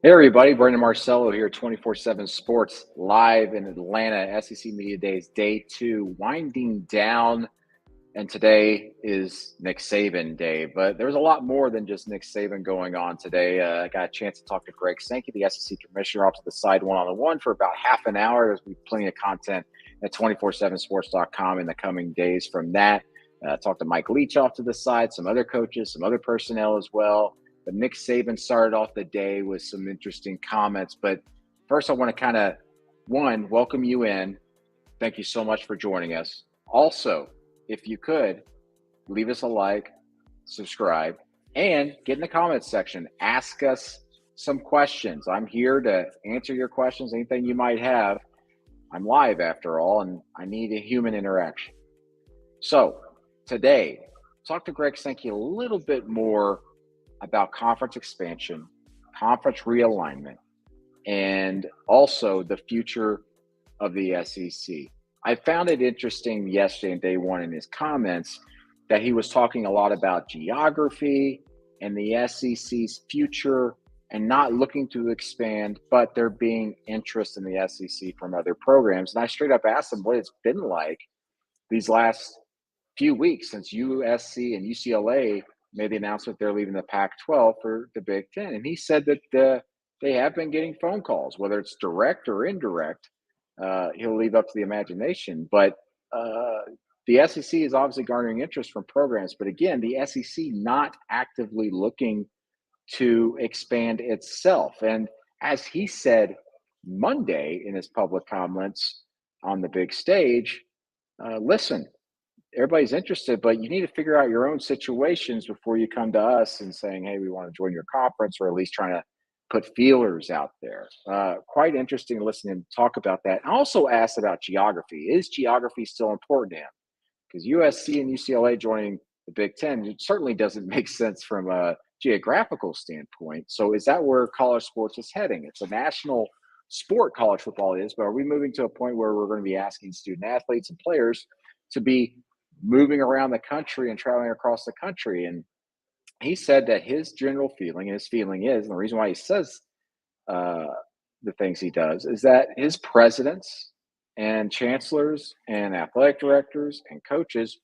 Hey everybody, Brandon Marcello here, 24/7 Sports, live in Atlanta, SEC Media Days, day 2, winding down. And today is Nick Saban Day, but there's a lot more than just Nick Saban going on today. I got a chance to talk to Greg Sankey, the SEC commissioner, off to the side one-on-one for about half an hour. There's plenty of content at 247sports.com in the coming days from that. Talked to Mike Leach off to the side, some other coaches, some other personnel as well. But Nick Saban started off the day with some interesting comments. But first, I want to welcome you in. Thank you so much for joining us. Also, if you could, leave us a like, subscribe, and get in the comments section. Ask us some questions. I'm here to answer your questions, anything you might have. I'm live after all, and I need a human interaction. So today, talk to Greg Sankey a little bit more about conference expansion, conference realignment, and also the future of the SEC. I found it interesting yesterday in day one in his comments that he was talking a lot about geography and the SEC's future and not looking to expand, but there being interest in the SEC from other programs. And I straight up asked him what it's been like these last few weeks since USC and UCLA made the announcement they're leaving the Pac-12 for the Big Ten. And he said that they have been getting phone calls, whether it's direct or indirect. He'll leave up to the imagination. But the SEC is obviously garnering interest from programs. But again, the SEC not actively looking to expand itself. And as he said Monday in his public comments on the big stage, listen, everybody's interested, but you need to figure out your own situations before you come to us and saying, hey, we want to join your conference, or at least trying to put feelers out there. Quite interesting to listen and talk about that. I also asked about geography. Is geography still important to him? Because USC and UCLA joining the Big Ten, it certainly doesn't make sense from a geographical standpoint. So is that where college sports is heading? It's a national sport, college football is, but are we moving to a point where we're going to be asking student athletes and players to be moving around the country and traveling across the country? And he said that his general feeling, and his feeling is, and the reason why he says the things he does, is that his presidents and chancellors and athletic directors and coaches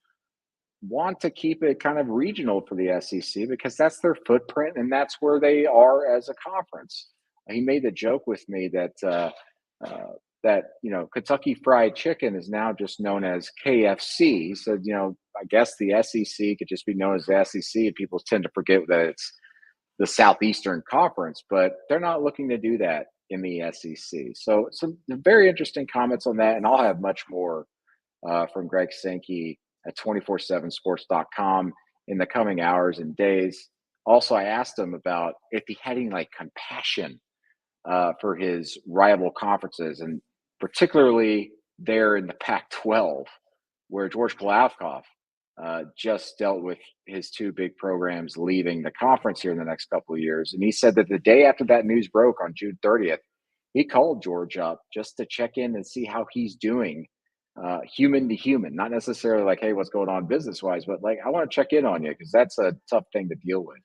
want to keep it kind of regional for the SEC because that's their footprint and that's where they are as a conference. He made the joke with me that Kentucky Fried Chicken is now just known as KFC. He said, I guess the SEC could just be known as the SEC. People tend to forget that it's the Southeastern Conference, but they're not looking to do that in the SEC. So some very interesting comments on that, and I'll have much more from Greg Sankey at 247sports.com in the coming hours and days. Also, I asked him about if he had any compassion for his rival conferences, and particularly there in the Pac-12, where George Kliavkoff just dealt with his two big programs leaving the conference here in the next couple of years. And he said that the day after that news broke on June 30th, he called George up just to check in and see how he's doing, human to human, not necessarily like, hey, what's going on business-wise, but I want to check in on you because that's a tough thing to deal with.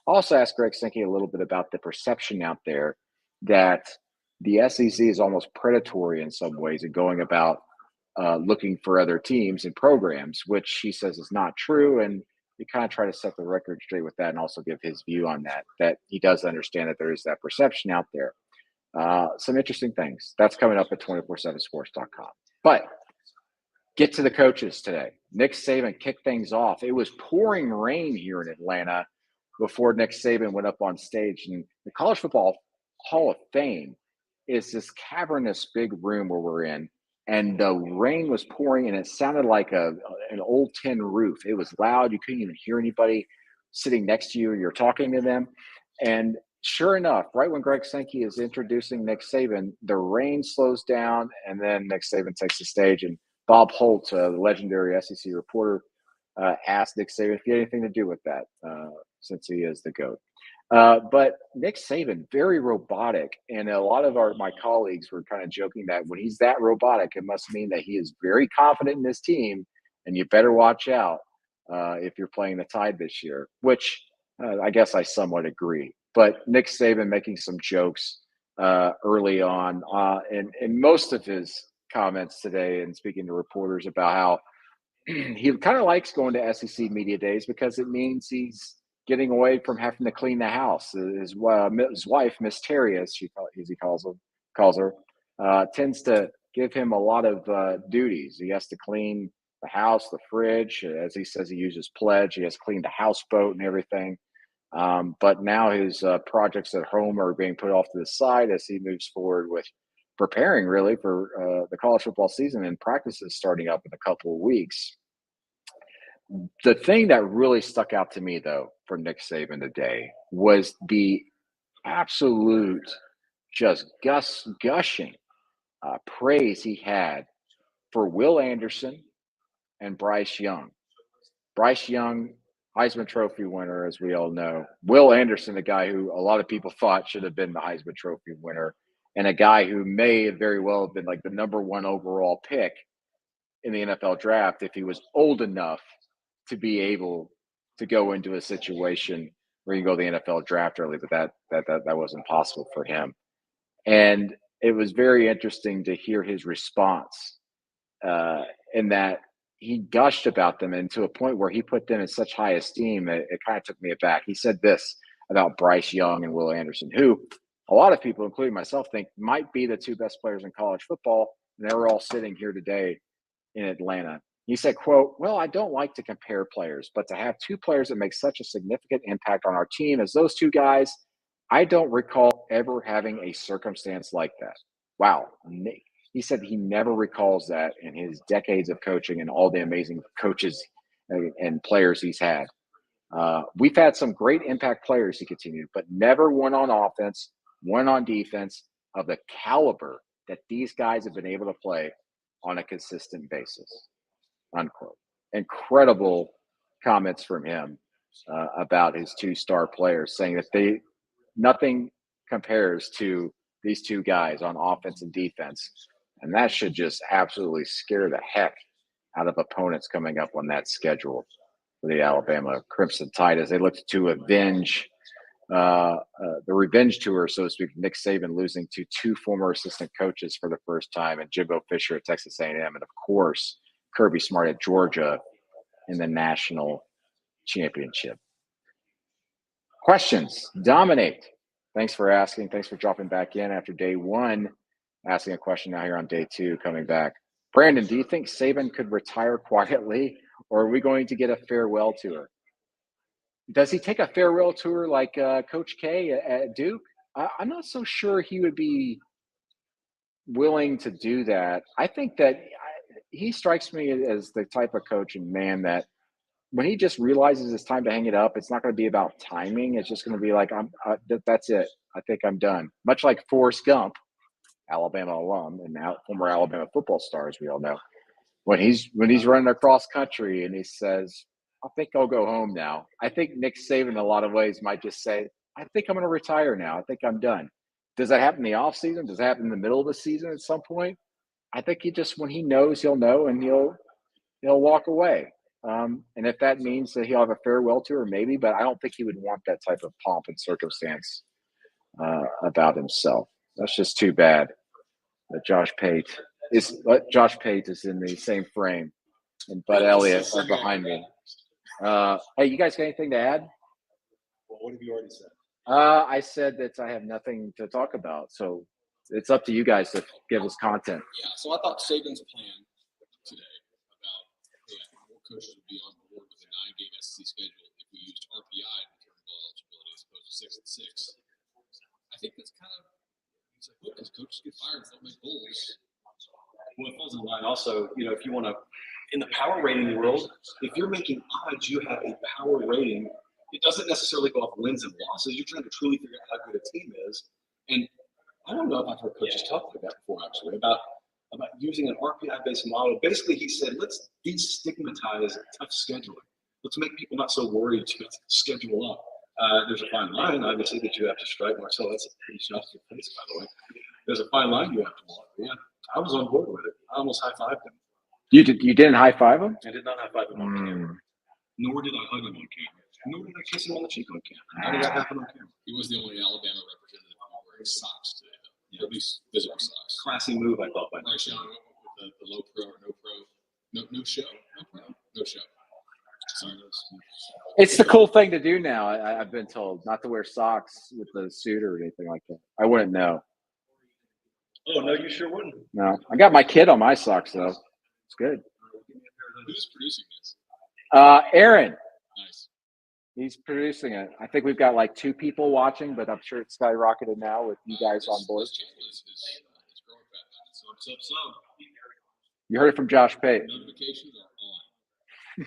I also asked Greg Sankey a little bit about the perception out there that the SEC is almost predatory in some ways in going about looking for other teams and programs, which he says is not true. And he kind of try to set the record straight with that and also give his view on that he does understand that there is that perception out there. Some interesting things. That's coming up at 247sports.com. But get to the coaches today. Nick Saban kicked things off. It was pouring rain here in Atlanta before Nick Saban went up on stage. And the College Football Hall of Fame is this cavernous big room where we're in. And the rain was pouring, and it sounded like an old tin roof. It was loud. You couldn't even hear anybody sitting next to you. You're talking to them. And sure enough, right when Greg Sankey is introducing Nick Saban, the rain slows down, and then Nick Saban takes the stage. And Bob Holt, the legendary SEC reporter, asked Nick Saban if he had anything to do with that, since he is the GOAT. But Nick Saban, very robotic, and a lot of my colleagues were kind of joking that when he's that robotic, it must mean that he is very confident in his team, and you better watch out if you're playing the Tide this year, which I guess I somewhat agree. But Nick Saban making some jokes early on, and most of his comments today, and speaking to reporters about how he kind of likes going to SEC media days because it means he's getting away from having to clean the house. His wife, Miss Terry, as he calls her, tends to give him a lot of duties. He has to clean the house, the fridge. As he says, he uses Pledge. He has cleaned the houseboat and everything. But now his projects at home are being put off to the side as he moves forward with preparing really for the college football season, and practices starting up in a couple of weeks. The thing that really stuck out to me, though, from Nick Saban today was the absolute just gushing praise he had for Will Anderson and Bryce Young. Bryce Young, Heisman Trophy winner, as we all know. Will Anderson, a guy who a lot of people thought should have been the Heisman Trophy winner, and a guy who may very well have been like the number one overall pick in the NFL draft if he was old enough to be able to go into a situation where you go to the NFL draft early, but that wasn't possible for him. And it was very interesting to hear his response in that he gushed about them, and to a point where he put them in such high esteem, it kind of took me aback. He said this about Bryce Young and Will Anderson, who a lot of people, including myself, think might be the two best players in college football. And they were all sitting here today in Atlanta. He said, quote, "Well, I don't like to compare players, but to have two players that make such a significant impact on our team as those two guys, I don't recall ever having a circumstance like that." Wow. He said he never recalls that in his decades of coaching and all the amazing coaches and players he's had. We've had some great impact players, he continued, but never one on offense, one on defense of the caliber that these guys have been able to play on a consistent basis, unquote. Incredible comments from him about his two star players, saying that nothing compares to these two guys on offense and defense. And that should just absolutely scare the heck out of opponents coming up on that schedule for the Alabama Crimson Tide as they look to avenge the revenge tour, so to speak, Nick Saban losing to two former assistant coaches for the first time, and Jimbo Fisher at Texas A&M, and of course Kirby Smart at Georgia in the national championship. Questions? Dominate. Thanks for asking. Thanks for dropping back in after day one, asking a question now here on day two, coming back. Brandon, do you think Saban could retire quietly, or are we going to get a farewell tour? Does he take a farewell tour like Coach K at Duke? I'm not so sure he would be willing to do that. I think that he strikes me as the type of coach and man that when he just realizes it's time to hang it up, it's not going to be about timing. It's just going to be like, that's it. I think I'm done. Much like Forrest Gump, Alabama alum and now former Alabama football star, as we all know. When he's running across country and he says, "I think I'll go home now." I think Nick Saban in a lot of ways might just say, "I think I'm going to retire now. I think I'm done." Does that happen in the off season? Does that happen in the middle of the season at some point? I think when he knows, he'll know, and he'll walk away. And if that means that he'll have a farewell tour, maybe, but I don't think he would want that type of pomp and circumstance about himself. That's just too bad that Josh Pate is in the same frame, and Bud Elliott are behind me. Hey, you guys got anything to add? Well, what have you already said? I said that I have nothing to talk about, so it's up to you guys to give us content. Yeah, so I thought Saban's plan today about more coaches would be on board with a 9-game SEC schedule if we used RPI to determine bowl eligibility as opposed to 6-6. I think that's kind of it's like, look, as coaches get fired, they'll make bowls. Well, it falls in line also, if you want to, in the power rating world, if you're making odds, you have a power rating. It doesn't necessarily go off wins and losses. You're trying to truly figure out how good a team is. And I don't know if I've heard coaches talk like that before, actually, about using an RPI-based model. Basically, he said, let's destigmatize tough scheduling. Let's make people not so worried to schedule up. There's a fine line, obviously, that you have to strike. Marcel, that's a pretty shot to your face, by the way. There's a fine line you have to walk. Yeah, I was on board with it. I almost high-fived him. You didn't high-five him? I did not high-five him on camera. Nor did I hug him on camera. Nor did I kiss him on the cheek on camera. None of that happened on camera. He was the only Alabama representative who wore socks today, though. At least physical socks. Classy move, I thought. By Bryce Young with the low pro or no pro. No show. No show. Sorry, It's the cool thing to do now. I've been told not to wear socks with the suit or anything like that. I wouldn't know. Oh, no, you sure wouldn't. No, I got my kid on my socks though. It's good. Who's producing this? Aaron. Nice. He's producing it. I think we've got like 2 people watching, but I'm sure it's skyrocketed now with you guys on board. This channel is growing fast. So. You heard it from Josh Pate. Notifications are on.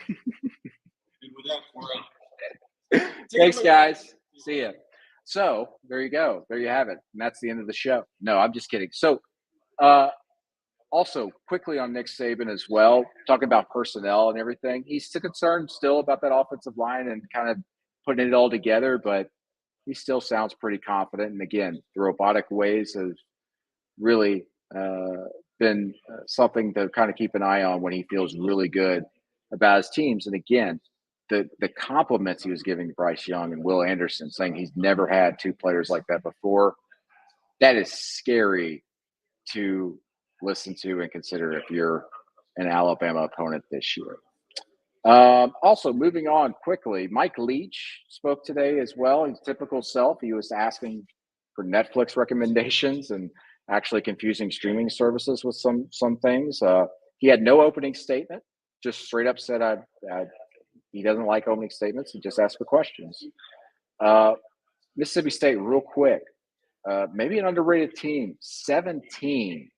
And with that, we're out. Thanks, guys. See ya. So there you go. There you have it. And that's the end of the show. No, I'm just kidding. So also quickly on Nick Saban as well, talking about personnel and everything. He's still concerned still about that offensive line and kind of putting it all together, but he still sounds pretty confident. And again, the robotic ways have really been something to kind of keep an eye on when he feels really good about his teams. And again, the compliments he was giving Bryce Young and Will Anderson, saying he's never had 2 players like that before, that is scary to listen to and consider if you're an Alabama opponent this year. Also, moving on quickly, Mike Leach spoke today as well. His typical self. He was asking for Netflix recommendations and actually confusing streaming services with some things. He had no opening statement, just straight up said he doesn't like opening statements. He just asked for questions. Mississippi State, real quick, maybe an underrated team, 17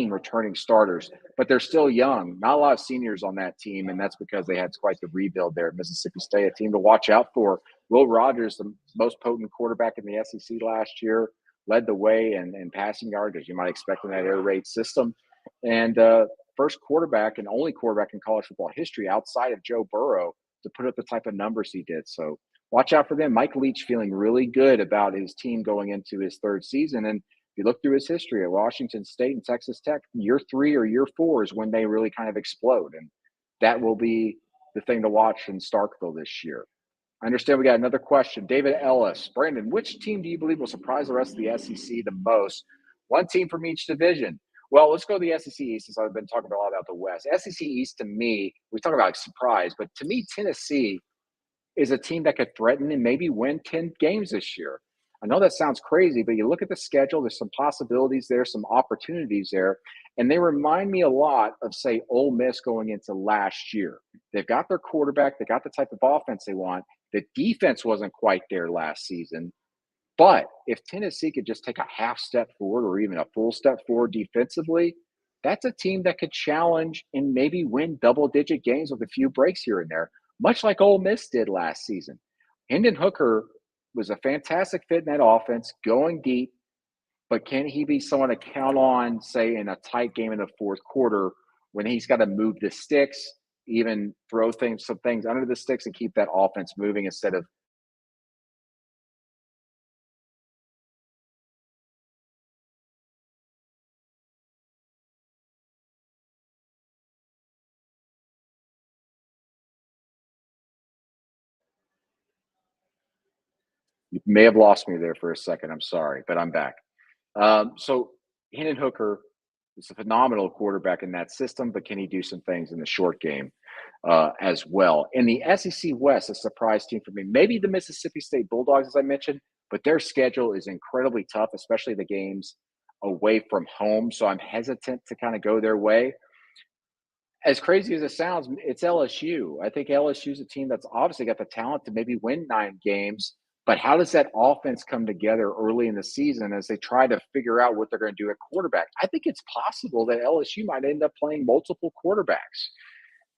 returning starters, but they're still young. Not a lot of seniors on that team, and that's because they had quite the rebuild there at Mississippi State, a team to watch out for. Will Rogers, the most potent quarterback in the SEC last year, led the way in passing yards, as you might expect in that air raid system. And first quarterback and only quarterback in college football history outside of Joe Burrow to put up the type of numbers he did. So watch out for them. Mike Leach feeling really good about his team going into his 3rd season. And if you look through his history at Washington State and Texas Tech, year 3 or year 4 is when they really kind of explode. And that will be the thing to watch in Starkville this year. I understand we got another question. David Ellis. Brandon, which team do you believe will surprise the rest of the SEC the most? One team from each division. Well, let's go to the SEC East since I've been talking a lot about the West. SEC East, to me, we talk about surprise, but to me, Tennessee is a team that could threaten and maybe win 10 games this year. I know that sounds crazy, but you look at the schedule, there's some possibilities there, some opportunities there, and they remind me a lot of, say, Ole Miss going into last year. They've got their quarterback, they got the type of offense they want. The defense wasn't quite there last season, but if Tennessee could just take a half step forward or even a full step forward defensively, that's a team that could challenge and maybe win double-digit games with a few breaks here and there, much like Ole Miss did last season. Hendon Hooker was a fantastic fit in that offense, going deep, but can he be someone to count on, say, in a tight game in the 4th quarter when he's got to move the sticks, even throw some things under the sticks and keep that offense moving instead of You may have lost me there for a second. I'm sorry, but I'm back. So Hendon Hooker is a phenomenal quarterback in that system, but can he do some things in the short game as well? In the SEC West, a surprise team for me, maybe the Mississippi State Bulldogs, as I mentioned, but their schedule is incredibly tough, especially the games away from home. So I'm hesitant to kind of go their way. As crazy as it sounds, it's LSU. I think LSU is a team that's obviously got the talent to maybe win 9 games. But how does that offense come together early in the season as they try to figure out what they're going to do at quarterback? I think it's possible that LSU might end up playing multiple quarterbacks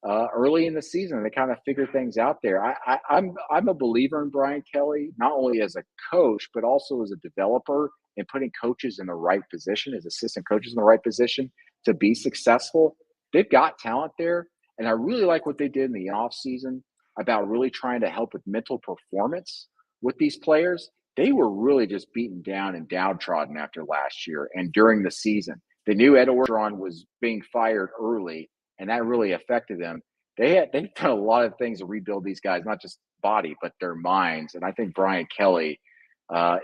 early in the season. They kind of figure things out there. I'm a believer in Brian Kelly, not only as a coach, but also as a developer and putting coaches in the right position, as assistant coaches in the right position to be successful. They've got talent there. And I really like what they did in the offseason about really trying to help with mental performance with these players. They were really just beaten down and downtrodden after last year and during the season. They knew Ed Orgeron was being fired early, and that really affected them. they've done a lot of things to rebuild these guys, not just body, but their minds. And I think Brian Kelly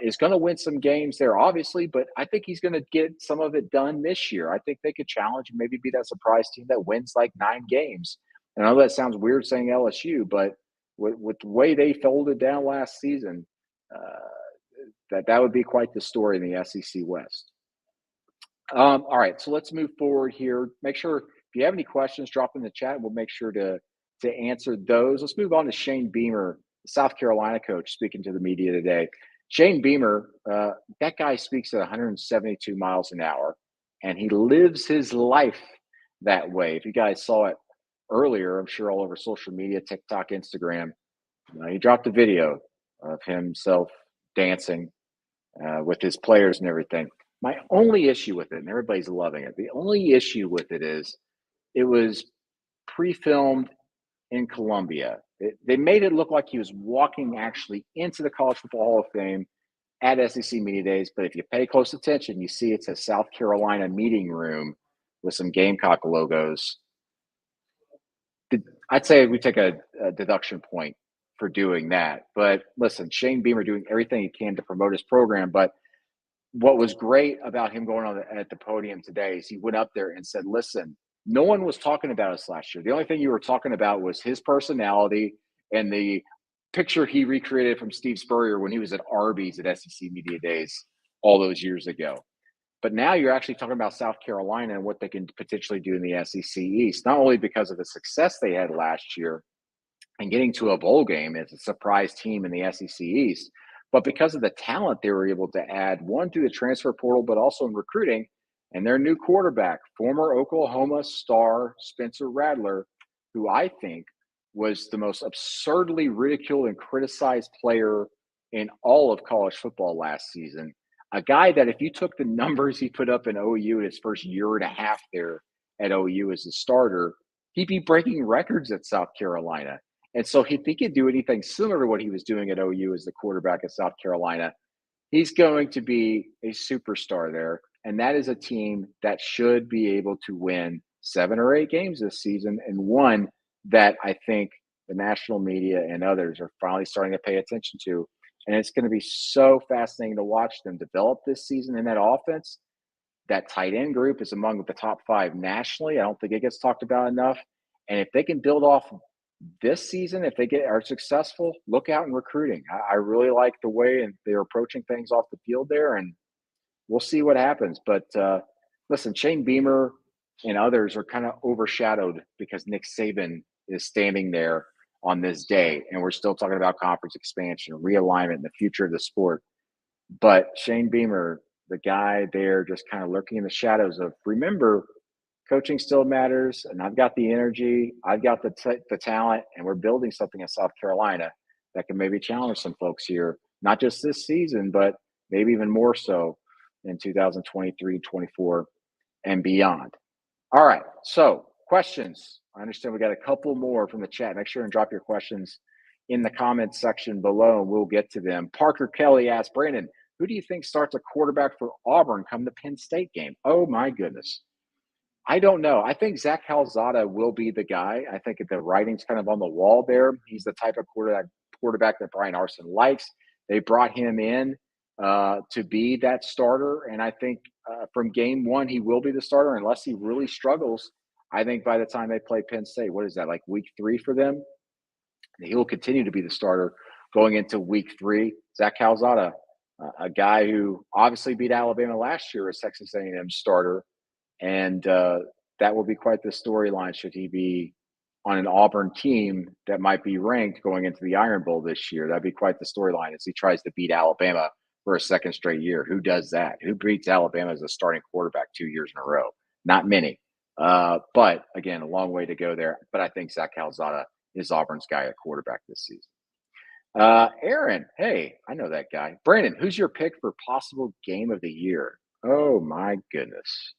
is going to win some games there, obviously, but I think he's going to get some of it done this year. I think they could challenge and maybe be that surprise team that wins like 9 games. And I know that sounds weird saying LSU, but with the way they folded down last season, that would be quite the story in the SEC West. All right, so let's move forward here. Make sure if you have any questions, drop in the chat. We'll make sure to answer those. Let's move on to Shane Beamer, the South Carolina coach, speaking to the media today. Shane Beamer, that guy speaks at 172 miles an hour, and he lives his life that way. If you guys saw it earlier, I'm sure all over social media, TikTok, Instagram, he dropped a video of himself dancing with his players and everything. My only issue with it, and everybody's loving it, the only issue with it is it was pre-filmed in Columbia. They made it look like he was walking actually into the College Football Hall of Fame at SEC Media Days. But if you pay close attention, you see it's a South Carolina meeting room with some Gamecock logos. I'd say we take a deduction point for doing that. But listen, Shane Beamer doing everything he can to promote his program. But what was great about him going on at the podium today is he went up there and said, listen, no one was talking about us last year. The only thing you were talking about was his personality and the picture he recreated from Steve Spurrier when he was at Arby's at SEC Media Days all those years ago. But now you're actually talking about South Carolina and what they can potentially do in the SEC East, not only because of the success they had last year and getting to a bowl game as a surprise team in the SEC East, but because of the talent they were able to add, one through the transfer portal, but also in recruiting, and their new quarterback, former Oklahoma star Spencer Rattler, who I think was the most absurdly ridiculed and criticized player in all of college football last season. A guy that if you took the numbers he put up in OU in his first year and a half there at OU as a starter, he'd be breaking records at South Carolina. And so if he could do anything similar to what he was doing at OU as the quarterback at South Carolina, he's going to be a superstar there. And that is a team that should be able to win 7 or 8 games this season, and one that I think the national media and others are finally starting to pay attention to. And it's going to be so fascinating to watch them develop this season in that offense. That tight end group is among the top 5 nationally. I don't think it gets talked about enough. And if they can build off this season, if they are successful, look out in recruiting. I really like the way they're approaching things off the field there, and we'll see what happens. But listen, Shane Beamer and others are kind of overshadowed because Nick Saban is standing there on this day, and we're still talking about conference expansion, realignment, and the future of the sport. But Shane Beamer, the guy there just kind of lurking in the shadows of, remember, coaching still matters, and I've got the energy, I've got the talent, and we're building something in South Carolina that can maybe challenge some folks here, not just this season, but maybe even more so in 2023, 24, and beyond. All right, so questions. I understand we got a couple more from the chat. Make sure and drop your questions in the comments section below, and we'll get to them. Parker Kelly asked, Brandon, who do you think starts a quarterback for Auburn come the Penn State game? Oh, my goodness. I don't know. I think Zach Calzada will be the guy. I think the writing's kind of on the wall there. He's the type of quarterback that Brian Arson likes. They brought him in to be that starter, and I think from game one he will be the starter unless he really struggles. I think by the time they play Penn State, what is that, like week 3 for them? He will continue to be the starter going into week 3. Zach Calzada, a guy who obviously beat Alabama last year as Texas A&M starter. And that will be quite the storyline should he be on an Auburn team that might be ranked going into the Iron Bowl this year. That'd be quite the storyline as he tries to beat Alabama for a second straight year. Who does that? Who beats Alabama as a starting quarterback 2 years in a row? Not many. But, again, a long way to go there. But I think Zach Calzada is Auburn's guy at quarterback this season. Aaron, hey, I know that guy. Brandon, who's your pick for possible game of the year? Oh, my goodness.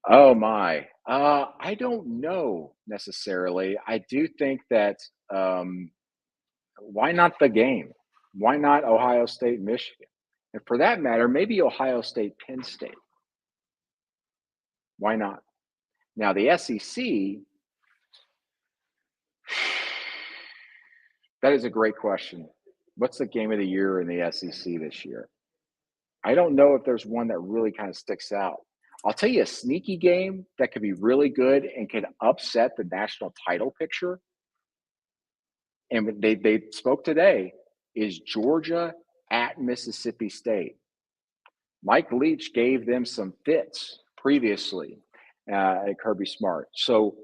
Oh my. I don't know necessarily. I do think that why not the game? Why not Ohio State, Michigan? And for that matter, maybe Ohio State, Penn State. Why not? Now the SEC, That is a great question. What's the game of the year in the SEC this year? I don't know if there's one that really kind of sticks out. I'll tell you a sneaky game that could be really good and could upset the national title picture. And they spoke today is Georgia at Mississippi State. Mike Leach gave them some fits previously at Kirby Smart. So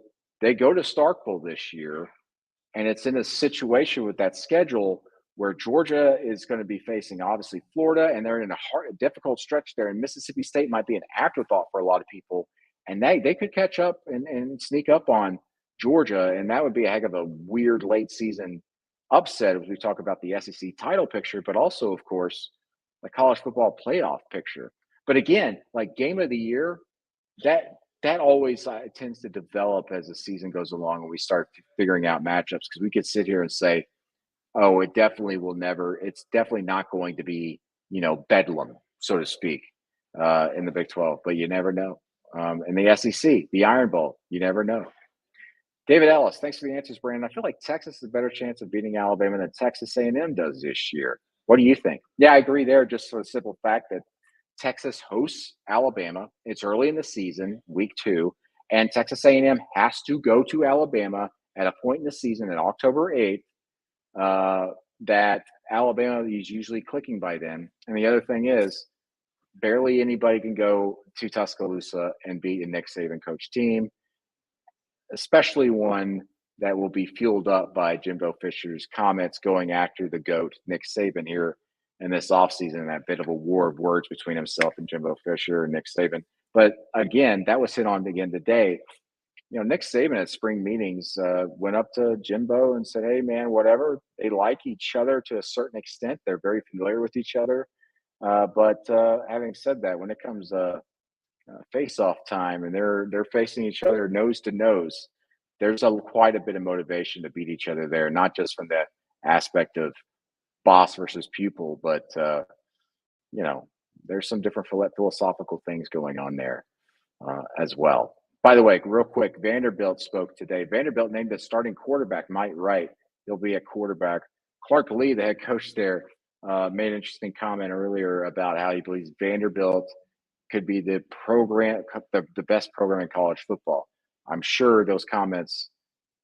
they go to Starkville this year, and it's in a situation with that schedule where Georgia is going to be facing obviously Florida, and they're in a difficult stretch there. And Mississippi State might be an afterthought for a lot of people, and they could catch up and sneak up on Georgia, and that would be a heck of a weird late season upset as we talk about the SEC title picture, but also, of course, the college football playoff picture. But again, like game of the year, that always tends to develop as the season goes along and we start figuring out matchups because we could sit here and say, oh, it definitely will never, it's definitely not going to be, bedlam, so to speak, in the Big 12, but you never know. In the SEC, the Iron Bowl, you never know. David Ellis, thanks for the answers, Brandon. I feel like Texas has a better chance of beating Alabama than Texas A&M does this year. What do you think? Yeah, I agree there, just for the simple fact that Texas hosts Alabama. It's early in the season, week 2, and Texas A&M has to go to Alabama at a point in the season, on October 8th, that Alabama is usually clicking by then. And the other thing is, barely anybody can go to Tuscaloosa and beat a Nick Saban coach team, especially one that will be fueled up by Jimbo Fisher's comments going after the GOAT, Nick Saban, here in this offseason, that bit of a war of words between himself and Jimbo Fisher and Nick Saban. But again, that was hit on again today. Nick Saban at spring meetings went up to Jimbo and said, hey, man, whatever. They like each other to a certain extent. They're very familiar with each other. But having said that, when it comes face-off time and they're facing each other nose to nose, there's quite a bit of motivation to beat each other there, not just from that aspect of boss versus pupil, but there's some different philosophical things going on there as well. By the way, real quick, Vanderbilt spoke today. Vanderbilt named the starting quarterback, Mike Wright. He'll be a quarterback. Clark Lee, the head coach there, made an interesting comment earlier about how he believes Vanderbilt could be the best program in college football. I'm sure those comments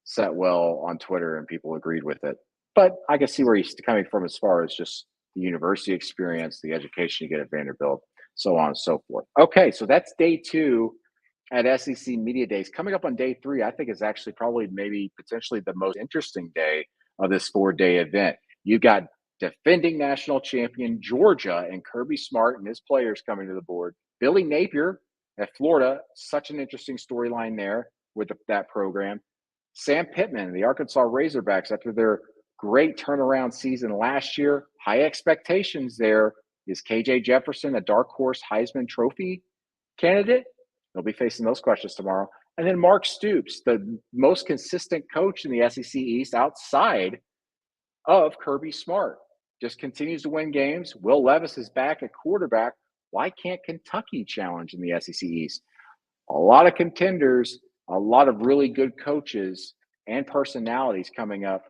set well on Twitter and people agreed with it. But I can see where he's coming from as far as just the university experience, the education you get at Vanderbilt, so on and so forth. Okay, so that's day 2 at SEC Media Days. Coming up on day 3, I think is actually probably maybe potentially the most interesting day of this 4-day event. You got defending national champion Georgia and Kirby Smart and his players coming to the board. Billy Napier at Florida, such an interesting storyline there with that program. Sam Pittman, the Arkansas Razorbacks, after their great turnaround season last year, high expectations there. Is KJ Jefferson a dark horse Heisman Trophy candidate? They'll be facing those questions tomorrow. And then Mark Stoops, the most consistent coach in the SEC East outside of Kirby Smart, just continues to win games. Will Levis is back at quarterback. Why can't Kentucky challenge in the SEC East? A lot of contenders, a lot of really good coaches and personalities coming up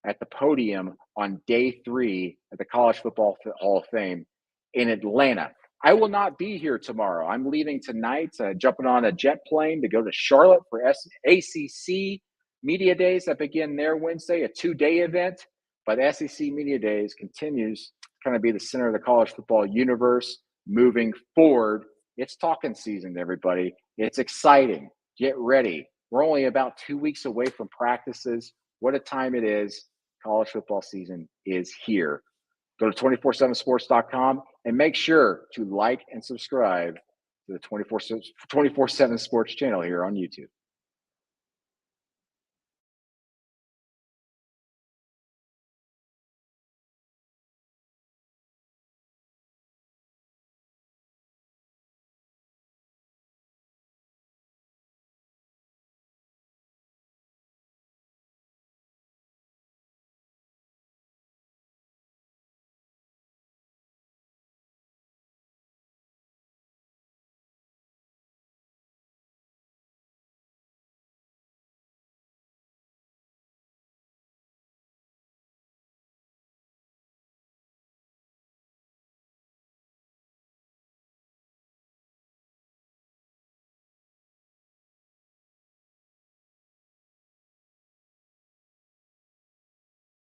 at the podium on day 3 at the College Football Hall of Fame in Atlanta. I will not be here tomorrow. I'm leaving tonight, jumping on a jet plane to go to Charlotte for ACC Media Days that begin there Wednesday, a 2-day event. But SEC Media Days continues to kind of be the center of the college football universe moving forward. It's talking season, everybody. It's exciting. Get ready. We're only about 2 weeks away from practices. What a time it is. College football season is here. Go to 247sports.com and make sure to like and subscribe to the 24/7 Sports channel here on YouTube.